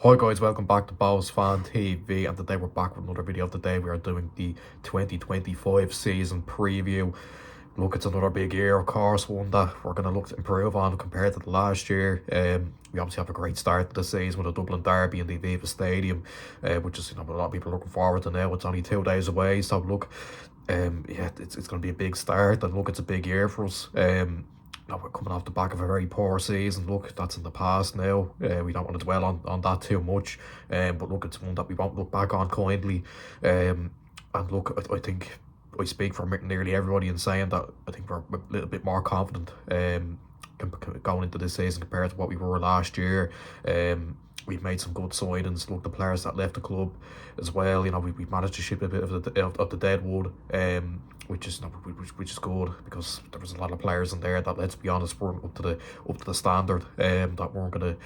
Hi guys, welcome back to Bohs Fan TV, and today we're back with another video of the day. We are doing the 2025 season preview. Look, it's another big year, of course, one that we're going to look to improve on compared to the last year. We obviously have a great start to the season with a Dublin derby in the Aviva Stadium, which is, a lot of people are looking forward to now. It's only 2 days away, so look, yeah, it's going to be a big start, and look, it's a big year for us. We're coming off the back of a very poor season. Look, that's in the past now. We don't want to dwell on that too much. But look, it's one that we won't look back on kindly. And look, I think I speak for nearly everybody in saying that I think we're a little bit more confident going into this season compared to what we were last year. We've made some good signings. Look, the players that left the club as well. We've managed to ship a bit of the dead wood. Which is which is good, because there was a lot of players in there that, let's be honest, weren't up to the standard. That weren't going to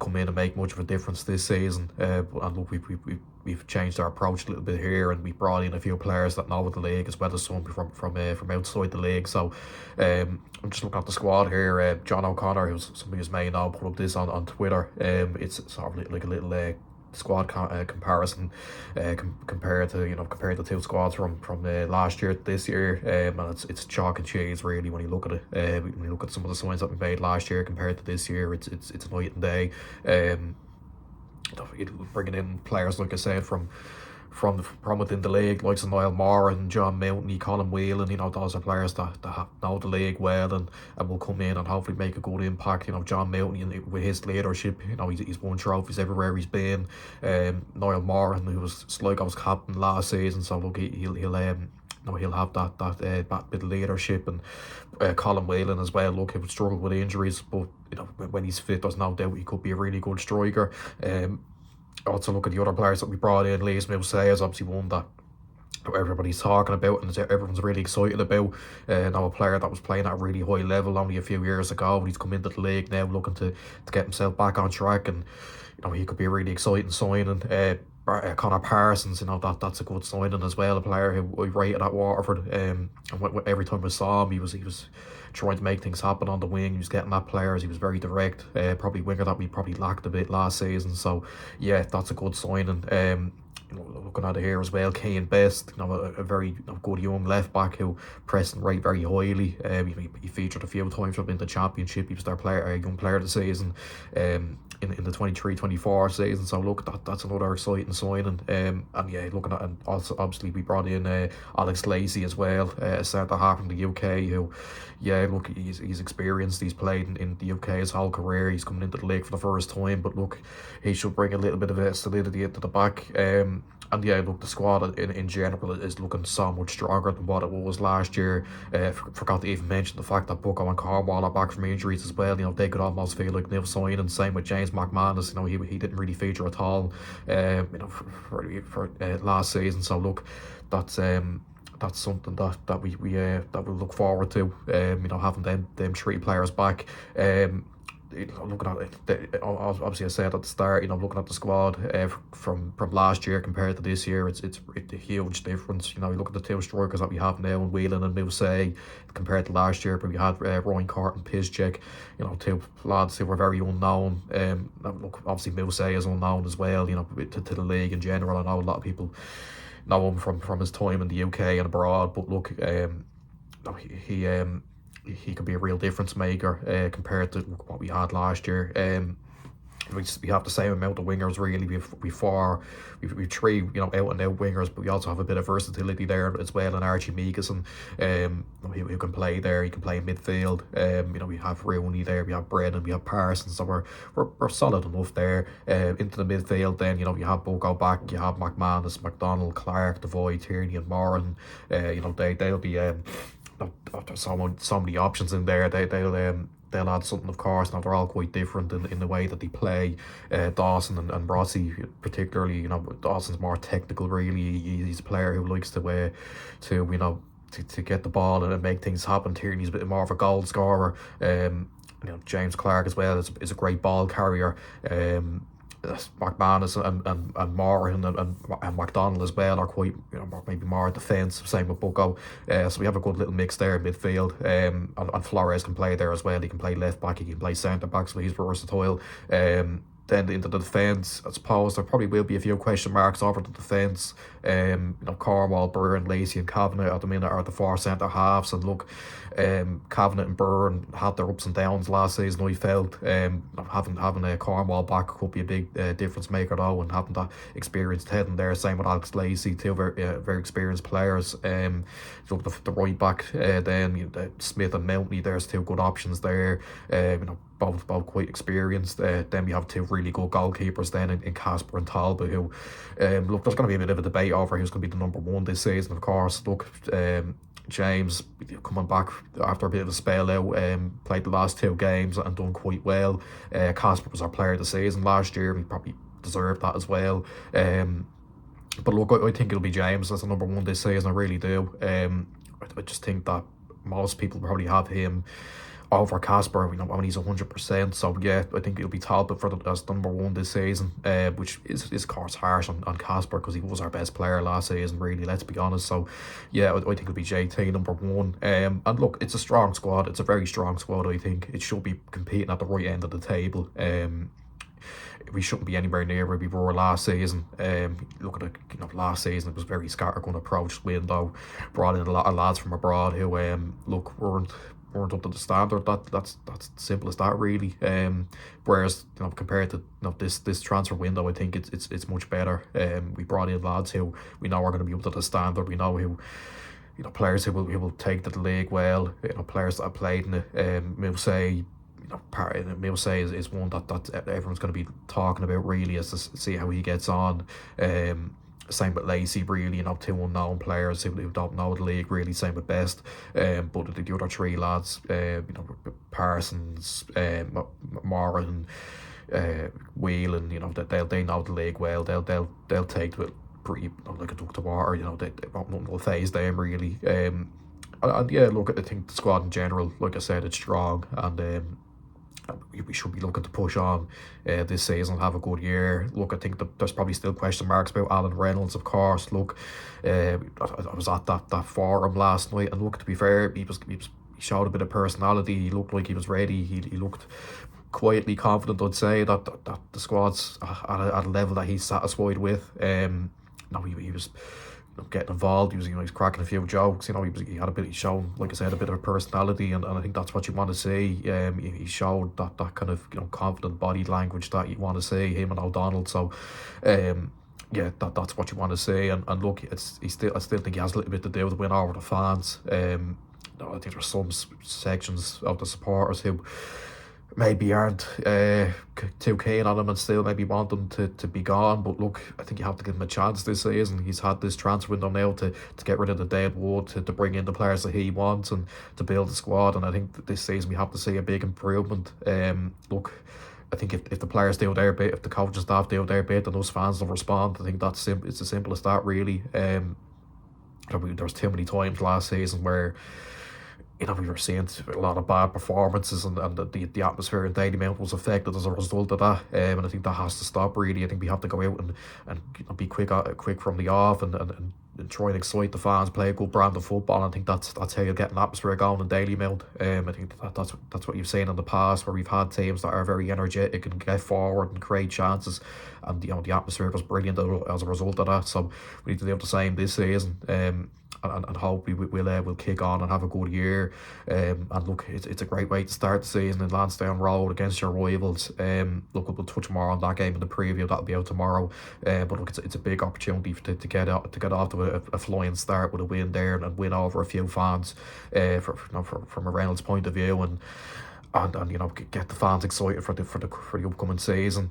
come in and make much of a difference this season. And look, we've changed our approach a little bit here, and we brought in a few players that know the league as well as some from outside the league. So I'm just looking at the squad here. John O'Connor, who's somebody who's may now put up this on Twitter. It's sort of like a little squad comparison, compared to two squads from last year to this year, and it's chalk and cheese really when you look at it. When you look at some of the signs that we made last year compared to this year, it's night and day. Bringing in players, like I said, from within the league, like Niall Moore and John Mountney, Colin Whelan. Those are players that know the league well, and will come in and hopefully make a good impact. John Mountney, and with his leadership, he's won trophies everywhere he's been. Niall Moore, who was Sligo's captain last season, so look, he'll have that bit of leadership. And Colin Whelan as well. Look, he would struggle with injuries, but when he's fit, there's no doubt he could be a really good striker. Also, look at the other players that we brought in. Lees Milsay is obviously one that everybody's talking about and everyone's really excited about. Now, a player that was playing at a really high level only a few years ago, and he's come into the league now looking to get himself back on track, and he could be a really exciting signing. Connor Parsons, that's a good signing as well. A player who I rated at Waterford, and every time I saw him, he was trying to make things happen on the wing. He was getting at players. He was very direct. Probably winger that we probably lacked a bit last season. So yeah, that's a good signing. Looking at it here as well, Kane Best, a very good young left back who pressed and rate very highly. He featured a few times in the championship. He was their young player of the season. In the 23-24 season. So look, that's another exciting signing. And yeah, looking at, and also obviously we brought in Alex Lacey as well, a centre half from the UK, who, yeah, look, he's experienced. He's played in the UK his whole career. He's coming into the league for the first time, but look, he should bring a little bit of a solidity into the back. And yeah, look, the squad in general is looking so much stronger than what it was last year. Forgot to even mention the fact that Bucko and Cornwall are back from injuries as well. They could almost feel like new signings. Same with James McManus. He didn't really feature at all. For last season. So look, that's something that we'll look forward to. Having them three players back. Looking at it, obviously I said at the start, looking at the squad from last year compared to this year, it's a huge difference. You look at the two strikers that we have now in Whelan and Milsay compared to last year, but we had Ryan Court and Piszczek, two lads who were very unknown. Look, obviously Milsay is unknown as well, to the league in general. I know a lot of people know him from his time in the UK and abroad, but look, he could be a real difference maker compared to what we had last year. We have the same amount of wingers really. We've three out and out wingers, but we also have a bit of versatility there as well. And Archie Meagason, who can play there. He can play in midfield. We have Rooney there. We have Brennan. We have Parsons. So we're solid enough there. Into the midfield, then you have Bogo back. You have McManus, McDonald, Clark, Devoy, Tierney, and Moran. They'll be there's so many options in there. They'll add something, of course. Now, they're all quite different in the way that they play. Dawson and Rossi particularly, Dawson's more technical really. He's a player who likes to get the ball and make things happen. Tierney's a bit more of a goal scorer. James Clark as well is a great ball carrier. McManus and Moore and McDonald as well are quite, maybe more defence. Same with Bucko. So we have a good little mix there in midfield. And Flores can play there as well. He can play left back, he can play centre back, so he's versatile. then into the defence, I suppose there probably will be a few question marks over the defence. Cornwall, Byrne, Lacey and Kavanagh at the minute are the four centre halves, and look, Kavanagh and Byrne had their ups and downs last season. I felt having a Cornwall back could be a big difference maker though, and having that experienced head in there. Same with Alex Lacey, two very experienced players. Look, the right back, then Smith and Mountney, there's two good options there. Both quite experienced. Then we have two really good goalkeepers then in Casper and Talbot, who look, there's going to be a bit of a debate over who's going to be the number one this season, of course. Look, James coming back after a bit of a spell out, played the last two games and done quite well. Casper was our player of the season last year. He probably deserved that as well. But look, I think it'll be James as the number one this season. I really do. I just think that most people probably have him over Casper, when he's 100%. So yeah, I think it'll be Talbot as number one this season, which is of course harsh on Casper because he was our best player last season, really, let's be honest. So yeah, I think it'll be JT number one. And look, it's a strong squad. It's a very strong squad. I think it should be competing at the right end of the table. We shouldn't be anywhere near where we were last season. Look at it, last season it was very scattergun approach. Window brought in a lot of lads from abroad who look weren't up to the standard. That's simple as that, really. Whereas compared to this transfer window, I think it's much better. We brought in lads who we know are going to be up to the standard. We know who players who will take to the league well. Players that have played in it. Milsay. Milsay is one that everyone's going to be talking about, really, as to see how he gets on. Same with Lacey, really, two unknown players who don't know the league, really. Same with Best. But the other three lads, Parsons, Moran, Whelan, they know the league well. They'll take it pretty like a duck to water. Nothing will phase them, really. And yeah, look, I think the squad in general, like I said, it's strong, and we should be looking to push on this season and have a good year. Look, I think there's probably still question marks about Alan Reynolds, of course. Look, I was at that forum last night, and look, to be fair, he showed a bit of personality. He looked like he was ready. He looked quietly confident, I'd say, that the squad's at a level that he's satisfied with. He was getting involved. He was cracking a few jokes. He had he's shown, like I said, a bit of a personality, and I think that's what you want to see. He showed that kind of confident body language that you want to see, him and O'Donnell. So yeah, that's what you want to see. And look, I still think he has a little bit to do with win over the fans. I think there's some sections of the supporters who maybe aren't too keen on him and still maybe want him to be gone. But look, I think you have to give him a chance this season. He's had this transfer window now to get rid of the dead wood, to bring in the players that he wants and to build the squad. And I think that this season we have to see a big improvement. Look, I think if the players do their bit, if the coaching staff do their bit, and those fans will respond, I think it's as simple as that, really. There was too many times last season where we were seeing a lot of bad performances, and the atmosphere in Dalymount was affected as a result of that. And I think that has to stop, really. I think we have to go out and be quick from the off and try and excite the fans, play a good brand of football. And I think that's how you get an atmosphere going in Dalymount. I think that's what you've seen in the past, where we've had teams that are very energetic and get forward and create chances, and the atmosphere was brilliant as a result of that. So we need to do the same this season. And hope we'll kick on and have a good year. And look, it's a great way to start the season in Lansdowne Road against your rivals. Look, we'll touch more on that game in the preview. That'll be out tomorrow. But look, it's a big opportunity to get off to a flying start with a win there, and win over a few fans from a Reynolds point of view, and get the fans excited for the upcoming season.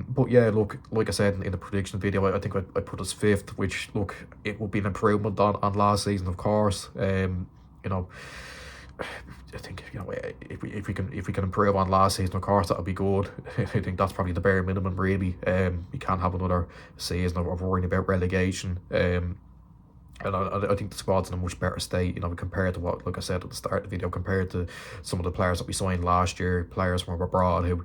But yeah, look, like I said in the prediction video, I think I put us 5th, which, look, it will be an improvement on last season, of course. I think if we can improve on last season, of course, that'll be good. I think that's probably the bare minimum, really. We can't have another season of worrying about relegation. And I think the squad's in a much better state, compared to what, like I said at the start of the video, compared to some of the players that we signed last year, players from abroad who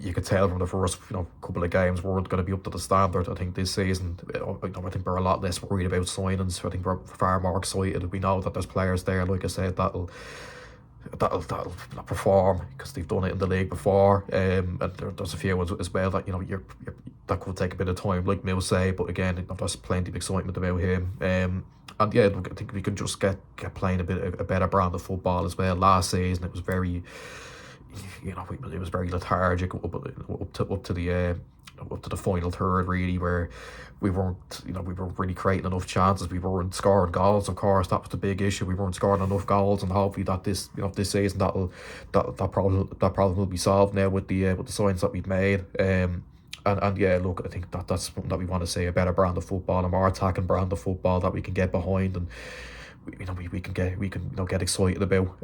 you could tell from the first couple of games weren't going to be up to the standard. I think this season, I think we're a lot less worried about signings. I think we're far more excited. We know that there's players there, like I said, that'll that'll perform because they've done it in the league before. And there's a few as well that that could take a bit of time, like Mill say. But again, there's plenty of excitement about him. And yeah, look, I think we can just get playing a better brand of football as well. Last season, it was very, it was very lethargic up to the final third, really, where we weren't really creating enough chances. We weren't scoring goals. Of course, that was the big issue. We weren't scoring enough goals, and hopefully that this season that problem will be solved now with the signs that we've made. And yeah, look, I think that's something that we want to see, a better brand of football, a more attacking brand of football that we can get behind, and we can get excited about.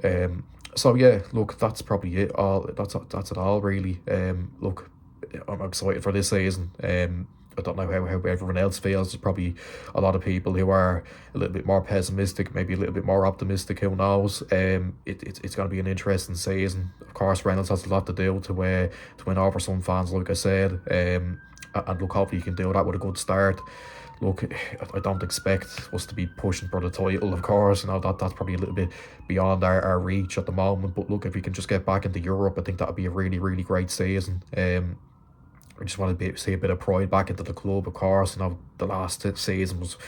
So yeah, look, that's probably it. That's it all really. Look, I'm excited for this season. I don't know how everyone else feels. There's probably a lot of people who are a little bit more pessimistic, maybe a little bit more optimistic. Who knows? It's going to be an interesting season. Of course, Reynolds has a lot to do to win over some fans, like I said. And look, hopefully you can do that with a good start. Look, I don't expect us to be pushing for the title, of course. That's probably a little bit beyond our reach at the moment. But look, if we can just get back into Europe, I think that would be a really, really great season. I just want to see a bit of pride back into the club, of course. The last season was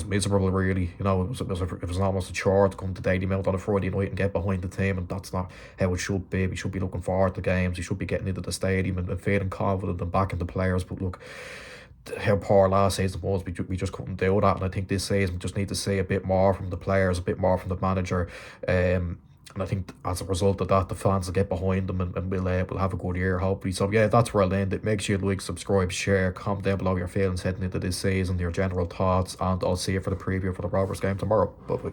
miserable, really. It was almost a chore to come to Dalymount on a Friday night and get behind the team, and that's not how it should be. We should be looking forward to games. We should be getting into the stadium and feeling confident and backing the players. But look, how poor last season was, we just couldn't do that. And I think this season we just need to see a bit more from the players, a bit more from the manager. And I think as a result of that, the fans will get behind them, and we'll have a good year, hopefully. So yeah, that's where I'll end it. Make sure you like, subscribe, share, comment down below your feelings heading into this season, your general thoughts, and I'll see you for the preview for the Rovers game tomorrow. Bye bye.